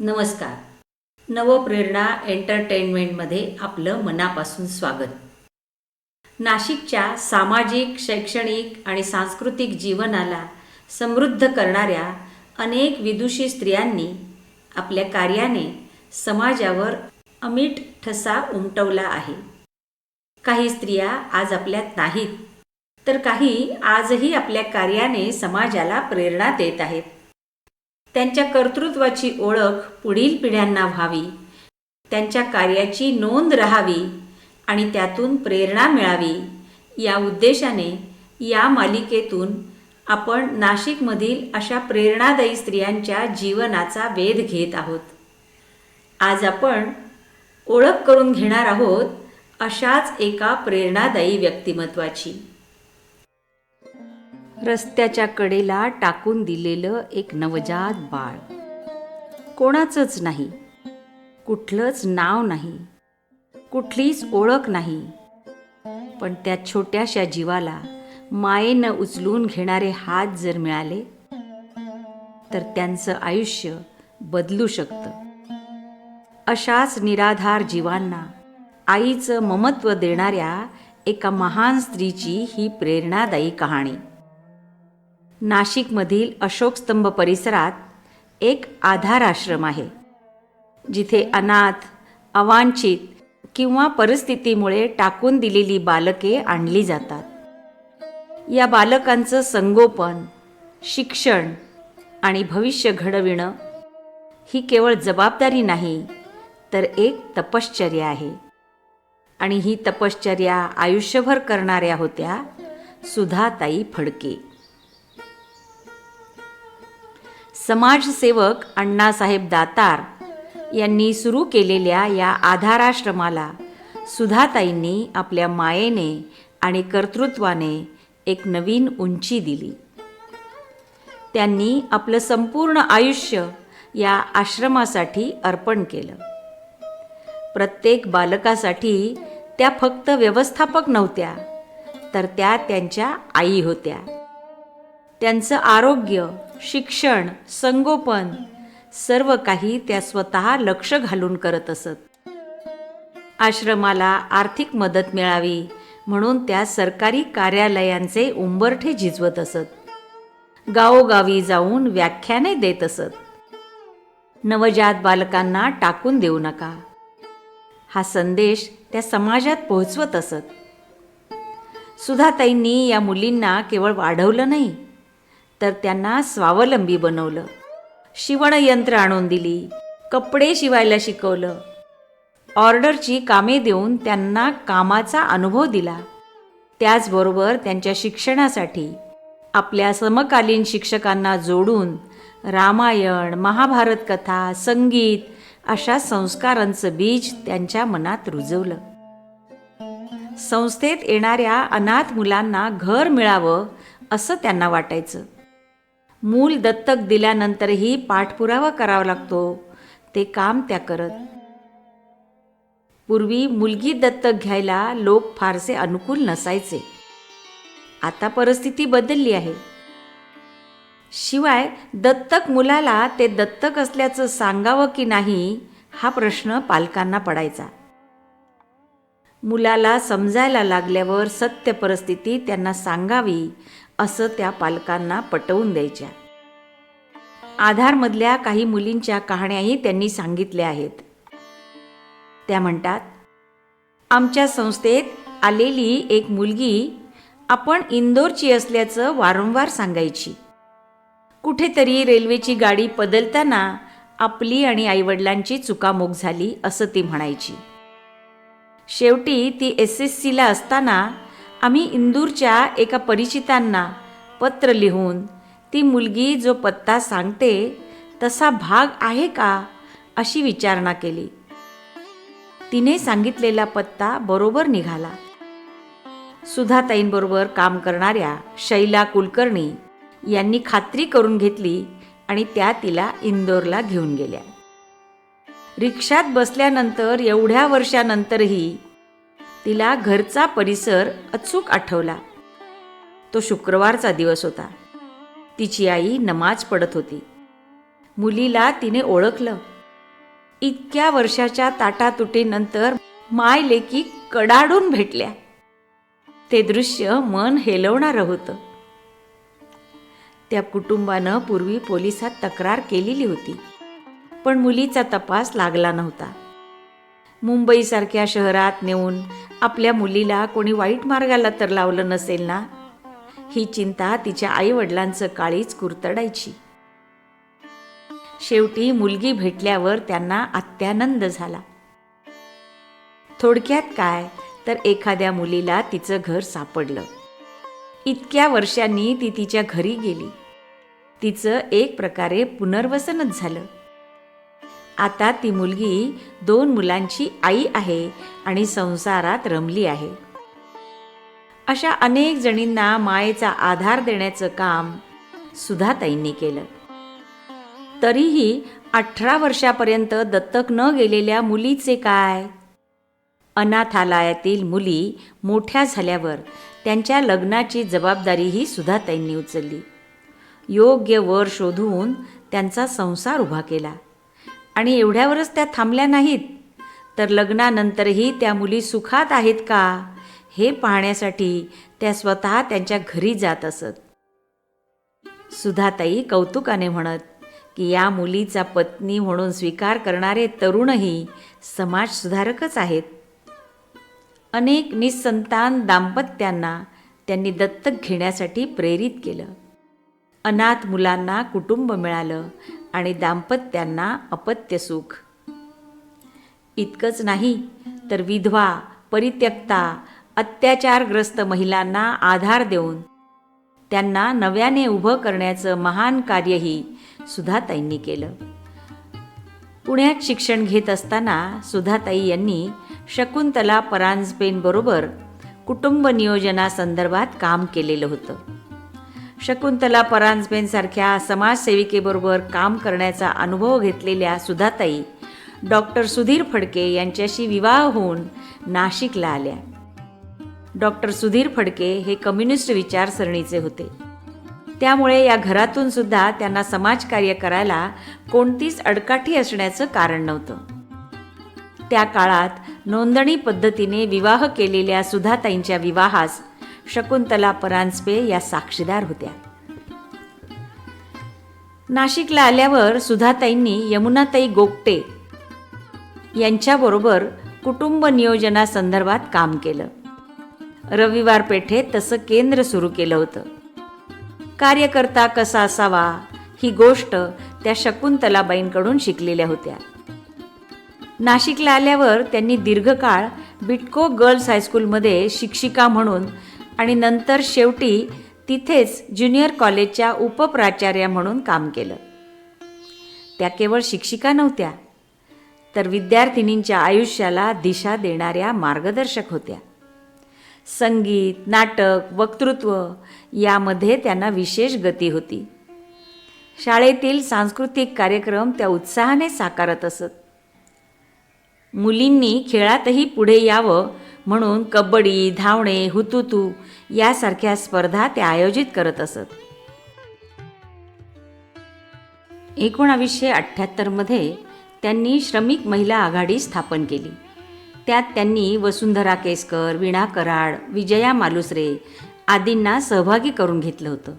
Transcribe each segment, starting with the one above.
नमस्कार. नवप्रेरणा एंटरटेनमेंटमध्ये आपलं मनापासून स्वागत. नाशिकच्या सामाजिक, शैक्षणिक आणि सांस्कृतिक जीवनाला समृद्ध करणाऱ्या अनेक विदुषी स्त्रियांनी आपल्या कार्याने समाजावर अमिट ठसा उमटवला आहे. काही स्त्रिया आज आपल्यात नाहीत, तर काही आजही आपल्या कार्याने समाजाला प्रेरणा देत आहेत. त्यांच्या कर्तृत्वाची ओळख पुढील पिढ्यांना व्हावी, त्यांच्या कार्याची नोंद राहावी आणि त्यातून प्रेरणा मिळावी या उद्देशाने या मालिकेतून आपण नाशिकमधील अशा प्रेरणादायी स्त्रियांच्या जीवनाचा वेध घेत आहोत. आज आपण ओळख करून घेणार आहोत अशाच एका प्रेरणादायी व्यक्तिमत्वाची. रस्त्याच्या कडेला टाकून दिलेलं एक नवजात बाळ. कोणाचंच नाही, कुठलंच नाव नाही, कुठलीच ओळख नाही, पण त्या छोट्याशा जीवाला मायेनं उचलून घेणारे हात जर मिळाले तर त्यांचं आयुष्य बदलू शकतं. अशाच निराधार जीवांना आईचं ममत्व देणाऱ्या एका महान स्त्रीची ही प्रेरणादायी कहाणी. नाशिकमधील अशोकस्तंभ परिसरात एक आधार आश्रम आहे, जिथे अनाथ, अवांछित किंवा परिस्थितीमुळे टाकून दिलेली बालके आणली जातात. या बालकांचं संगोपन, शिक्षण आणि भविष्य घडविणं ही केवळ जबाबदारी नाही, तर एक तपश्चर्या आहे. आणि ही तपश्चर्या आयुष्यभर करणाऱ्या होत्या सुधाताई फडके. समाजसेवक अण्णासाहेब दातार यांनी सुरू केलेल्या या आधाराश्रमाला सुधाताईंनी आपल्या मायेने आणि कर्तृत्वाने एक नवीन उंची दिली. त्यांनी आपलं संपूर्ण आयुष्य या आश्रमासाठी अर्पण केलं. प्रत्येक बालकासाठी त्या फक्त व्यवस्थापक नव्हत्या, तर त्या त्यांच्या आई होत्या. त्यांचं आरोग्य, शिक्षण, संगोपन सर्व काही त्या स्वतः लक्ष घालून करत असत. आश्रमाला आर्थिक मदत मिळावी म्हणून त्या सरकारी कार्यालयांचे उंबरठे झिजवत असत. गावोगावी जाऊन व्याख्याने देत असत. नवजात बालकांना टाकून देऊ नका, हा संदेश त्या समाजात पोहोचवत असत. सुधाताईंनी या मुलींना केवळ वाढवलं नाही, तर त्यांना स्वावलंबी बनवलं. शिवणयंत्र आणून दिली, कपडे शिवायला शिकवलं, ऑर्डरची कामे देऊन त्यांना कामाचा अनुभव दिला. त्याचबरोबर त्यांच्या शिक्षणासाठी आपल्या समकालीन शिक्षकांना जोडून रामायण, महाभारत कथा, संगीत अशा संस्कारांचं बीज त्यांच्या मनात रुजवलं. संस्थेत येणाऱ्या अनाथ मुलांना घर मिळावं असं त्यांना वाटायचं. मूल दत्तक दिल्यानंतरही पाठपुरावा करावा लागतो, ते काम त्या करत. पूर्वी मुलगी दत्तक घ्यायला लोक फारसे अनुकूल नसायचे. आता परिस्थिती बदलली आहे. शिवाय दत्तक मुलाला ते दत्तक असल्याचं सांगावं की नाही हा प्रश्न पालकांना पडायचा. मुलाला समजायला लागल्यावर सत्य परिस्थिती त्यांना सांगावी असं त्या पालकांना पटवून द्यायच्या. आधारमधल्या काही मुलींच्या कहाण्याही त्यांनी सांगितल्या आहेत. त्या म्हणतात, आमच्या संस्थेत आलेली एक मुलगी आपण इंदोरची असल्याचं वारंवार सांगायची. कुठेतरी रेल्वेची गाडी बदलताना आपली आणि आईवडिलांची चुकामोक झाली असं ती म्हणायची. शेवटी ती SSCला असताना आम्ही इंदूरच्या एका परिचितांना पत्र लिहून ती मुलगी जो पत्ता सांगते तसा भाग आहे का अशी विचारणा केली. तिने सांगितलेला पत्ता बरोबर निघाला. सुधाताईंबरोबर काम करणाऱ्या शैला कुलकर्णी यांनी खात्री करून घेतली आणि त्या तिला इंदोरला घेऊन गेल्या. रिक्षात बसल्यानंतर एवढ्या वर्षानंतरही तिला घरचा परिसर अचूक आठवला. तो शुक्रवारचा दिवस होता. तिची आई नमाज पढत होती. मुलीला तिने ओळखलं इतक्या वर्षाच्या ताटातुटीनंतर माय लेकी कडाडून भेटल्या. ते दृश्य मन हेलवणारं होतं. त्या कुटुंबानं पूर्वी पोलिसात तक्रार केलेली होती, पण मुलीचा तपास लागला नव्हता. मुंबईसारख्या शहरात नेऊन आपल्या मुलीला कोणी वाईट मार्गाला तर लावलं नसेल ना, ही चिंता तिच्या आईवडिलांचं काळीज कुरतडायची. शेवटी मुलगी भेटल्यावर त्यांना अत्यानंद झाला. थोडक्यात काय तर एखाद्या मुलीला तिचं घर सापडलं. इतक्या वर्षांनी ती तिच्या घरी गेली. तिचं एक प्रकारे पुनर्वसनच झालं. आता ती मुलगी 2 मुलांची आई आहे आणि संसारात रमली आहे. अशा अनेक जणींना मायेचा आधार देण्याचं काम सुधाताईंनी केलं. तरीही 18 वर्षापर्यंत दत्तक न गेलेल्या मुलीचे काय? अनाथालयातील मुली मोठ्या झाल्यावर त्यांच्या लग्नाची जबाबदारीही सुधाताईंनी उचलली. योग्य वर शोधून त्यांचा संसार उभा केला. आणि एवढ्यावरच त्या थांबल्या नाहीत, तर लग्नानंतरही त्या मुली सुखात आहेत का हे पाहण्यासाठी त्या स्वतः त्यांच्या घरी जात असत. सुधाताई कौतुकाने म्हणत की या मुलीचा पत्नी म्हणून स्वीकार करणारे तरुणही समाजसुधारकच आहेत. अनेक निःसंतान दाम्पत्यांना त्यांनी दत्तक घेण्यासाठी प्रेरित केलं. अनाथ मुलांना कुटुंब मिळालं आणि दाम्पत्यांना अपत्यसुख. इतकंच नाही तर विधवा, परित्यक्ता, अत्याचारग्रस्त महिलांना आधार देऊन त्यांना नव्याने उभं करण्याचं महान कार्यही सुधाताईंनी केलं. पुण्यात शिक्षण घेत असताना सुधाताई यांनी शकुंतला परांजपेंबरोबर कुटुंब नियोजनासंदर्भात काम केलेलं होतं. शकुंतला परांजपेंसारख्या समाजसेविकेबरोबर काम करण्याचा अनुभव घेतलेल्या सुधाताई डॉक्टर सुधीर फडके यांच्याशी विवाह होऊन नाशिकला आल्या. डॉक्टर सुधीर फडके हे कम्युनिस्ट विचारसरणीचे होते. त्यामुळे या घरातून सुद्धा त्यांना समाजकार्य करायला कोणतीच अडकाठी असण्याचं कारण नव्हतं. त्या काळात नोंदणी पद्धतीने विवाह केलेल्या सुधाताईंच्या विवाहास शकुंतला परांजपे या साक्षीदार होत्या. नाशिकला आल्यावर सुधाताईंनी यमुनाताई गोगटे यांच्याबरोबर कुटुंब नियोजनासंदर्भात काम केलं. रविवार पेठेत तसं केंद्र सुरू केलं होतं. कार्यकर्ता कसा असावा ही गोष्ट त्या शकुंतलाबाईंकडून शिकलेल्या होत्या. नाशिकला आल्यावर त्यांनी दीर्घकाळ बिटको गर्ल्स हायस्कूलमध्ये शिक्षिका म्हणून आणि नंतर शेवटी तिथेच ज्युनियर कॉलेजच्या उपप्राचार्या म्हणून काम केलं. त्या केवळ शिक्षिका नव्हत्या, तर विद्यार्थिनींच्या आयुष्याला दिशा देणाऱ्या मार्गदर्शक होत्या. संगीत, नाटक, वक्तृत्व यामध्ये त्यांना विशेष गती होती. शाळेतील सांस्कृतिक कार्यक्रम त्या उत्साहाने साकारत असत. मुलींनी खेळातही पुढे यावं म्हणून कबड्डी, धावणे, हुतुतू यासारख्या स्पर्धा ते आयोजित करत असत. 1978 मध्ये त्यांनी श्रमिक महिला आघाडी स्थापन केली. त्यात त्यांनी वसुंधरा केसकर, वीणा कराड, विजया मालुसरे आदींना सहभागी करून घेतलं होतं.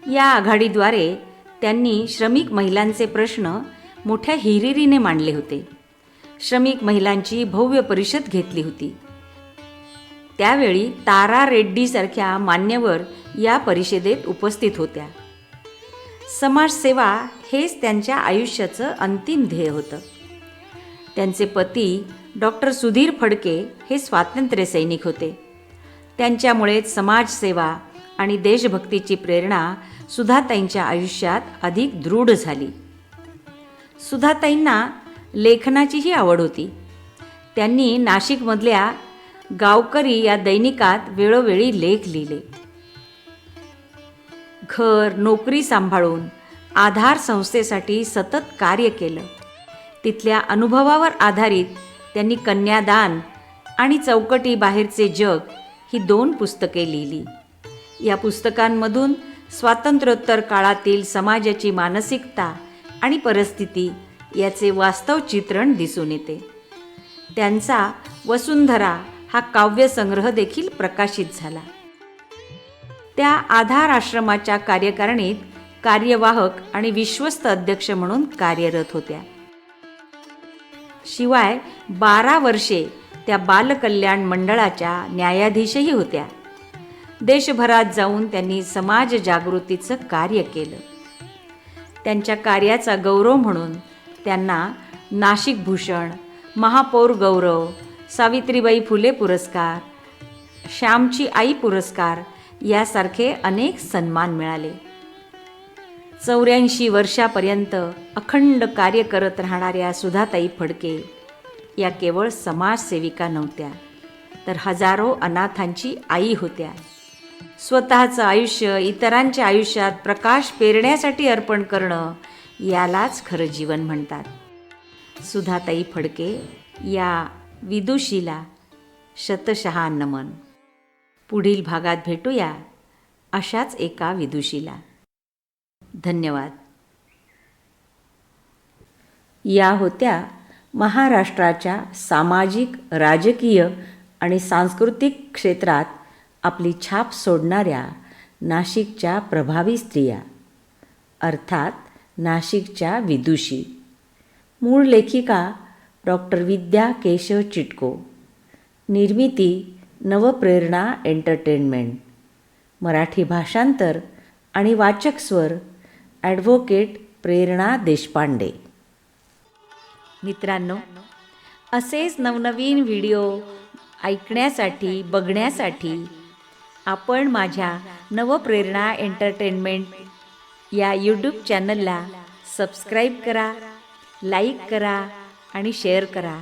या आघाडीद्वारे त्यांनी श्रमिक महिलांचे प्रश्न मोठ्या हिरिरीने मांडले होते. श्रमिक महिलांची भव्य परिषद घेतली होती. त्यावेळी तारा रेड्डीसारख्या मान्यवर या परिषदेत उपस्थित होत्या. समाजसेवा हेच त्यांच्या आयुष्याचं अंतिम ध्येय होतं. त्यांचे पती डॉक्टर सुधीर फडके हे स्वातंत्र्य सैनिक होते. त्यांच्यामुळेच समाजसेवा आणि देशभक्तीची प्रेरणा सुधाताईंच्या आयुष्यात अधिक दृढ झाली. सुधाताईंना लेखनाचीही आवड होती. त्यांनी नाशिकमधल्या गावकरी या दैनिकात वेळोवेळी लेख लिहिले. घर, नोकरी सांभाळून आधार संस्थेसाठी सतत कार्य केलं. तिथल्या अनुभवावर आधारित त्यांनी कन्यादान आणि चौकटी बाहेरचे जग ही 2 पुस्तके लिहिली. या पुस्तकांमधून स्वातंत्र्योत्तर काळातील समाजाची मानसिकता आणि परिस्थिती याचे वास्तव चित्रण दिसून येते. त्यांचा वसुंधरा हा काव्यसंग्रह देखील प्रकाशित झाला. त्या आधार आश्रमाच्या कार्यकारिणीत कार्यवाहक आणि विश्वस्त अध्यक्ष म्हणून कार्यरत होत्या. शिवाय 12 वर्षे त्या बालकल्याण मंडळाच्या न्यायाधीशही होत्या. देशभरात जाऊन त्यांनी समाज जागृतीचं कार्य केलं. त्यांच्या कार्याचा गौरव म्हणून त्यांना नाशिक भूषण, महापौर गौरव, सावित्रीबाई फुले पुरस्कार, श्यामची आई पुरस्कार यासारखे अनेक सन्मान मिळाले. 84 वर्षापर्यंत अखंड कार्य करत राहणाऱ्या सुधाताई फडके या केवळ समाजसेविका नव्हत्या, तर हजारो अनाथांची आई होत्या. स्वतःचं आयुष्य इतरांच्या आयुष्यात प्रकाश पेरण्यासाठी अर्पण करणं यालाच खरं जीवन म्हणतात. सुधाताई फडके या विदुषीला शतशः नमन. पुढील भागात भेटूया अशाच एका विदुषीला. धन्यवाद. या होत्या महाराष्ट्राच्या सामाजिक, राजकीय आणि सांस्कृतिक क्षेत्रात आपली छाप सोडणाऱ्या नाशिकच्या प्रभावी स्त्रिया, अर्थात नाशिकच्या विदुषी. मूळ लेखिका डॉक्टर विद्या केशव चिटको. निर्मिती नवप्रेरणा एंटरटेनमेंट. मराठी भाषांतर आणि वाचक स्वर ॲडव्होकेट प्रेरणा देशपांडे. मित्रांनो, असेच नवनवीन व्हिडिओ ऐकण्यासाठी, बघण्यासाठी आपण माझ्या नवप्रेरणा एंटरटेनमेंट या यूट्यूब चॅनलला सबस्क्राईब करा, लाईक करा आणि शेअर करा.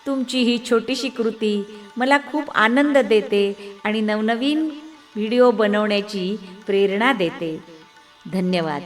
तुमची ही छोटीशी कृती मला खूप आनंद देते आणि नवनवीन व्हिडिओ बनवण्याची प्रेरणा देते. धन्यवाद.